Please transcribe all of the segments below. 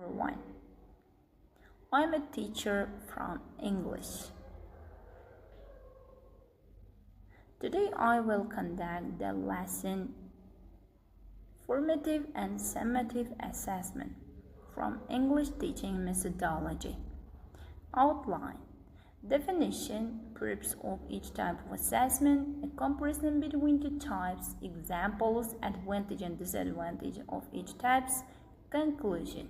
One. I'm a teacher from English. Today I will conduct the lesson Formative and Summative Assessment from English Teaching Methodology. Outline. Definition, purpose of each type of assessment, a comparison between two types, examples, advantage and disadvantage of each types, conclusion.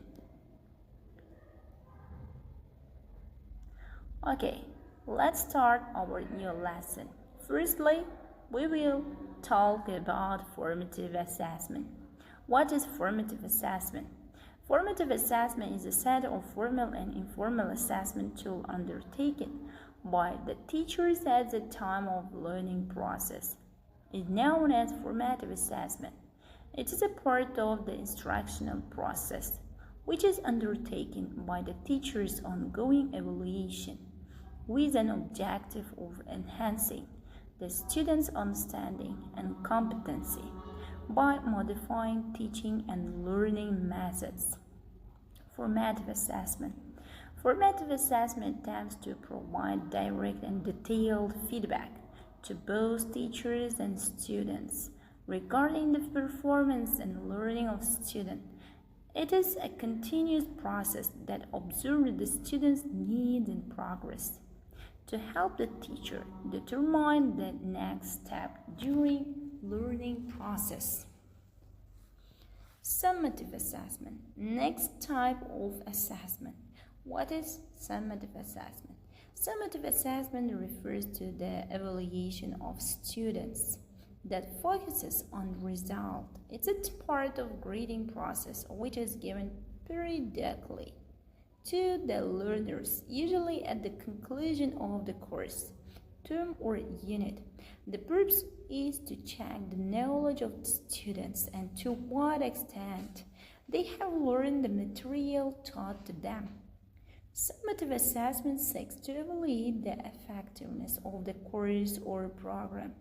Okay, let's start our new lesson. Firstly, we will talk about formative assessment. What is formative assessment? Formative assessment is a set of formal and informal assessment tools undertaken by the teachers at the time of learning process. It is known as formative assessment. It is a part of the instructional process, which is undertaken by the teacher's ongoing evaluation with an objective of enhancing the student's understanding and competency by modifying teaching and learning methods. Formative assessment. Formative assessment attempts to provide direct and detailed feedback to both teachers and students regarding the performance and learning of students. It is a continuous process that observes the student's needs and progress to help the teacher determine the next step during learning process. Summative assessment. Next type of assessment. What is summative assessment? Summative assessment refers to the evaluation of students that focuses on result. It's a part of grading process which is given periodically to the learners, usually at the conclusion of the course, term or unit. The purpose is to check the knowledge of the students and to what extent they have learned the material taught to them. Summative assessment seeks to evaluate the effectiveness of the course or program,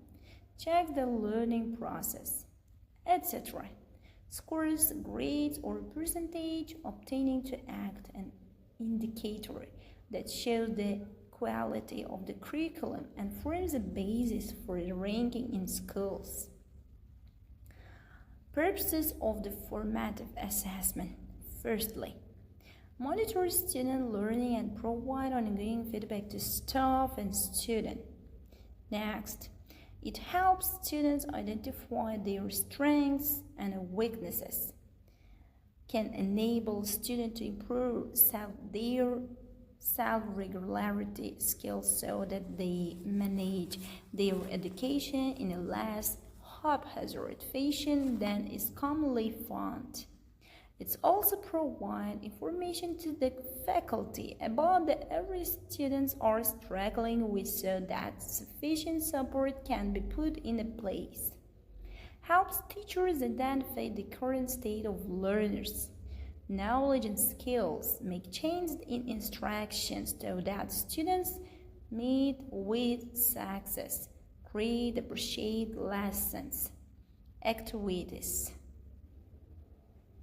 check the learning process, etc. Scores, grades, or percentage obtaining to act an indicator that shows the quality of the curriculum and forms a basis for the ranking in schools. Purposes of the formative assessment. Firstly, monitor student learning and provide ongoing feedback to staff and students. Next, it helps students identify their strengths and weaknesses, can enable students to improve their self-regularity skills so that they manage their education in a less haphazard fashion than is commonly found. It also provides information to the faculty about the areas students are struggling with so that sufficient support can be put in place. Helps teachers identify the current state of learners' knowledge and skills, make changes in instructions so that students meet with success, create appreciate lessons, activities,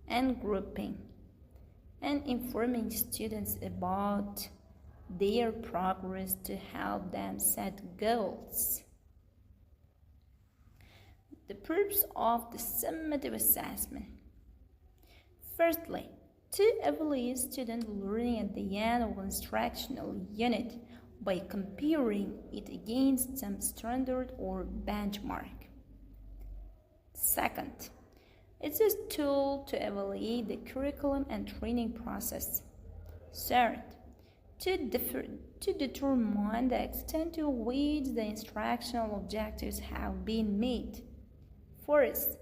and grouping, and informing students about their progress to help them set goals. The purpose of the summative assessment. Firstly, to evaluate student learning at the end of an instructional unit by comparing it against some standard or benchmark. Second, it's a tool to evaluate the curriculum and training process. Third, to determine the extent to which the instructional objectives have been met. Fourth,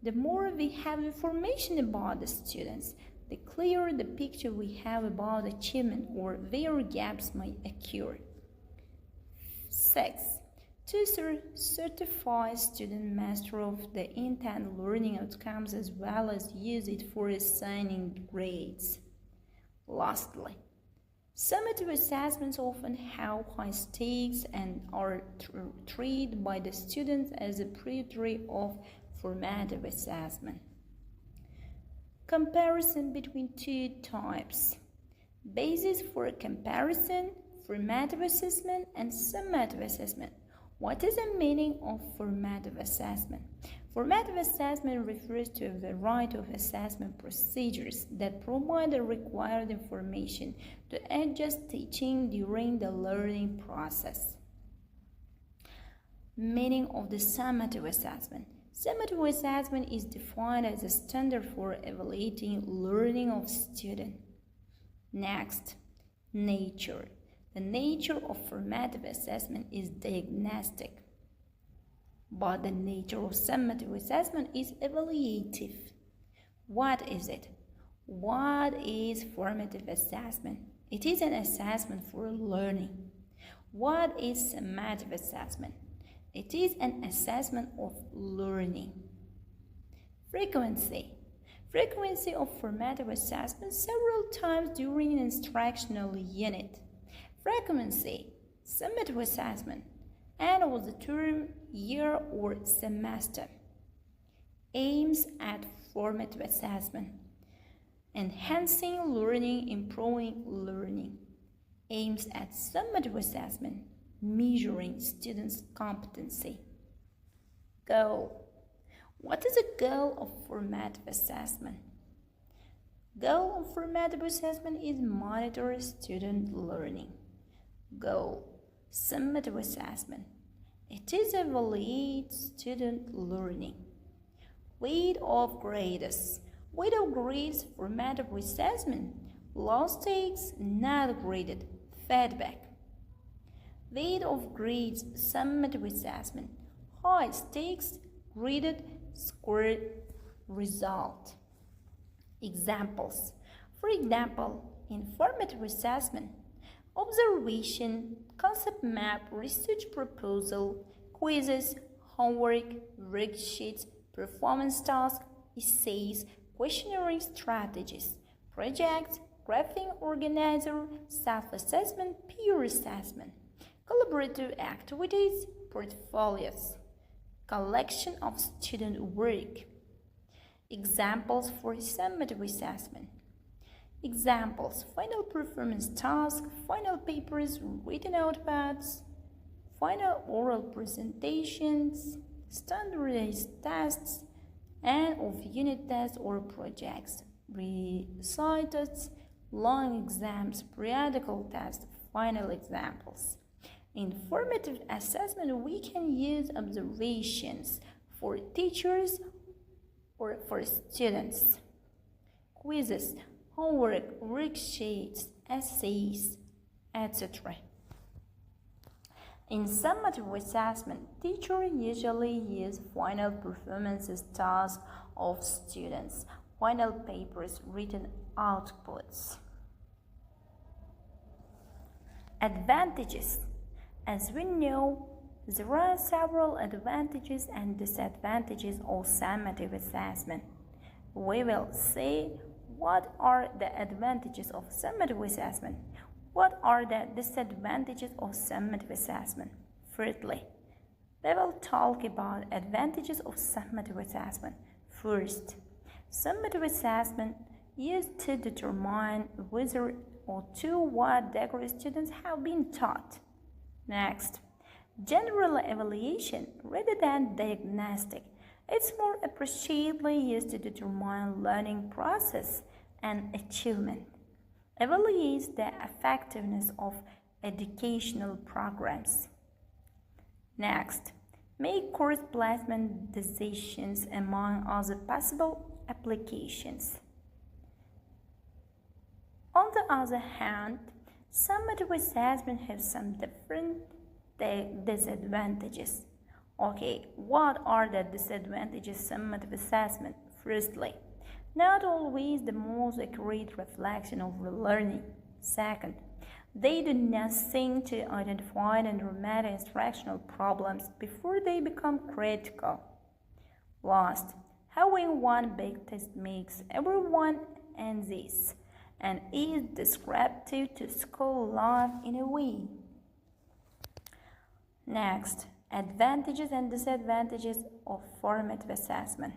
the more we have information about the students, the clearer the picture we have about achievement or where gaps might occur. Sixth, to certify student master of the intended learning outcomes as well as use it for assigning grades. Lastly, summative assessments often have high stakes and are treated by the students as a predatory of formative assessment. Comparison between two types. Basis for comparison, formative assessment and summative assessment. What is the meaning of formative assessment? Formative assessment refers to a variety of assessment procedures that provide the required information to adjust teaching during the learning process. Meaning of the summative assessment. Summative assessment is defined as a standard for evaluating learning of students. Next, nature. The nature of formative assessment is diagnostic, but the nature of summative assessment is evaluative. What is it? What is formative assessment? It is an assessment for learning. What is summative assessment? It is an assessment of learning. Frequency. Frequency of formative assessment several times during an instructional unit. Frequency, summative assessment, end of the term, year or semester. Aims at formative assessment. Enhancing learning, improving learning. Aims at summative assessment, measuring students' competency. Goal. What is the goal of formative assessment? Goal of formative assessment is monitor student learning. Goal. Summative assessment. It is evaluate student learning. Weight of grades. Weight of grades formative assessment. Low stakes, not graded. Feedback. Weight of grades summative assessment. High stakes, graded, scored result. Examples. For example, in formative assessment, observation, concept map, research proposal, quizzes, homework, worksheets, performance tasks, essays, questionnaire strategies, projects, graphing organizer, self-assessment, peer assessment, collaborative activities, portfolios, collection of student work. Examples for summative assessment. Examples: final performance task, final papers, written outputs, final oral presentations, standardized tests, end of unit tests or projects, recitals, long exams, periodical tests, final examples. In formative assessment, we can use observations for teachers or for students, quizzes, homework, worksheets, essays, etc. In summative assessment, teachers usually use final performances tasks of students, final papers, written outputs. Advantages. As we know, there are several advantages and disadvantages of summative assessment. We will see what are the advantages of summative assessment. What are the disadvantages of summative assessment? Firstly, we will talk about advantages of summative assessment. First, summative assessment used to determine whether or to what degree students have been taught. Next, general evaluation rather than diagnostic. It's more appreciably used to determine learning process and achievement. Evaluates the effectiveness of educational programs. Next, make course placement decisions among other possible applications. On the other hand, summative assessment has some different disadvantages. Okay, what are the disadvantages of summative assessment? Firstly, not always the most accurate reflection of learning. Second, they do nothing to identify and remedy instructional problems before they become critical. Last, having one big test makes everyone anxious and is disruptive to school life in a way. Next, advantages and disadvantages of formative assessment.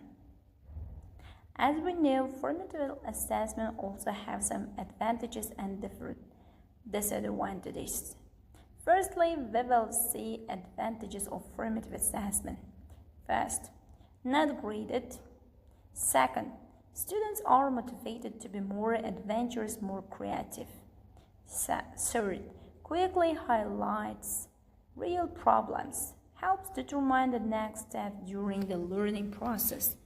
As we know, formative assessment also has some advantages and different disadvantages. Firstly, we will see advantages of formative assessment. First, not graded. Second, students are motivated to be more adventurous, more creative. Third, quickly highlights real problems, helps determine the next step during the learning process,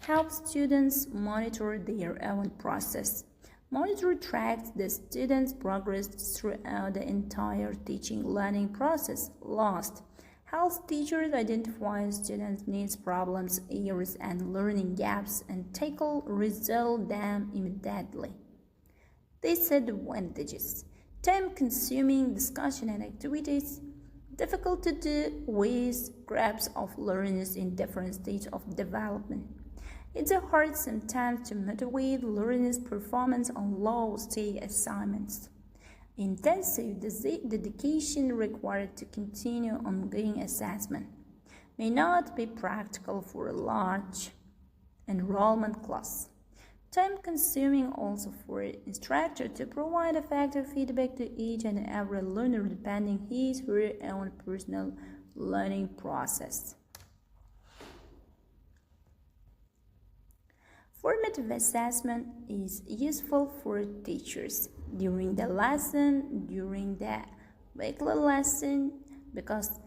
helps students monitor their own process. Monitor tracks the students' progress throughout the entire teaching learning process. Last, helps teachers identify students' needs, problems, errors, and learning gaps and resolve them immediately. Disadvantages: time-consuming discussion and activities, difficult to do with groups of learners in different stages of development. It's hard sometimes to motivate learners' performance on low-stake assignments. Intensive dedication required to continue ongoing assessment may not be practical for a large enrollment class. Time-consuming also for instructor to provide effective feedback to each and every learner depending his or her own personal learning process. Formative assessment is useful for teachers during the lesson, during the weekly lesson, because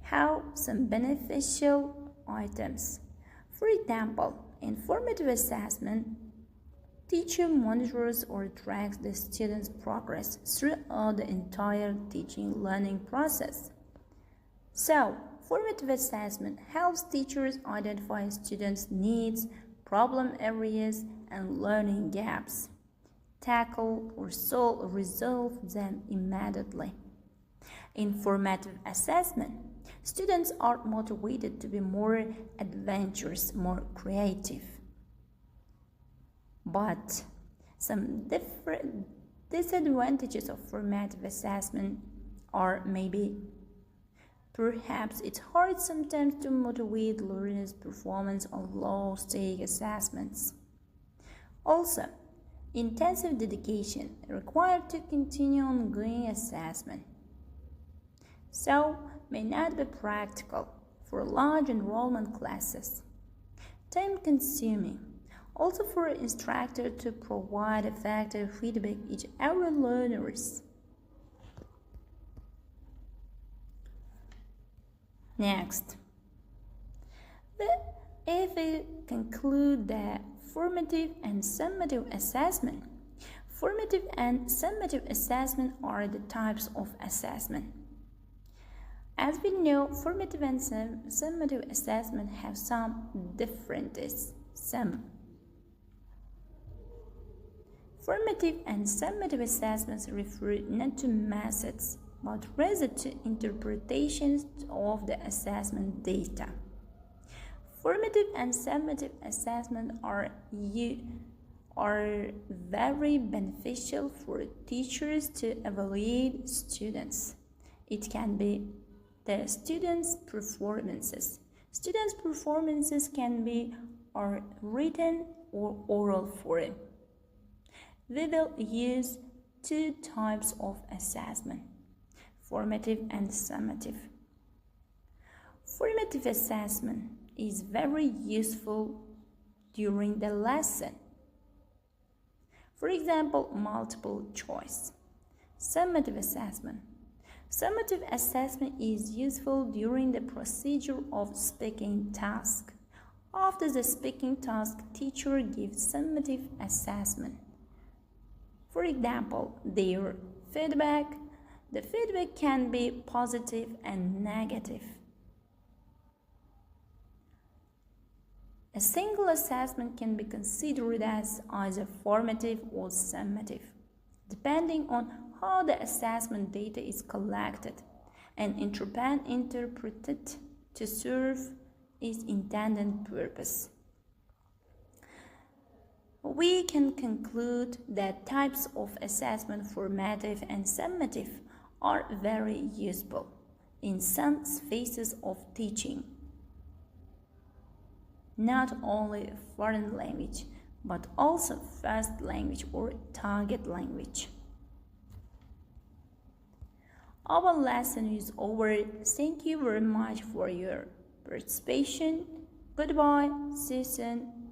have some beneficial items. For example, in formative assessment, teacher monitors or tracks the student's progress throughout the entire teaching learning process. So, formative assessment helps teachers identify students' needs, problem areas, and learning gaps, tackle or resolve them immediately. In formative assessment, students are motivated to be more adventurous, more creative. But some different disadvantages of formative assessment are maybe perhaps it's hard sometimes to motivate learners' performance on low-stake assessments. Also, intensive dedication required to continue ongoing assessment, so may not be practical for large enrollment classes. Time-consuming, also for an instructor to provide effective feedback each every learners. Next, if we conclude that formative and summative assessment, formative and summative assessment are the types of assessment. As we know, formative and summative assessment have some differences. Formative and summative assessments refer not to methods, but rather to interpretations of the assessment data. Formative and summative assessment are very beneficial for teachers to evaluate students. It can be the students' performances. Students' performances can be written or oral form. We will use two types of assessment: formative and summative. Formative assessment is very useful during the lesson. For example, multiple choice. Summative assessment. Summative assessment is useful during the procedure of speaking task. After the speaking task, teacher gives summative assessment. For example, their feedback. The feedback can be positive and negative. A single assessment can be considered as either formative or summative, depending on how the assessment data is collected and interpreted to serve its intended purpose. We can conclude that types of assessment, formative and summative, are very useful in some phases of teaching. not only a foreign language, but also first language or target language. Our lesson is over. Thank you very much for your participation. Goodbye. See you soon.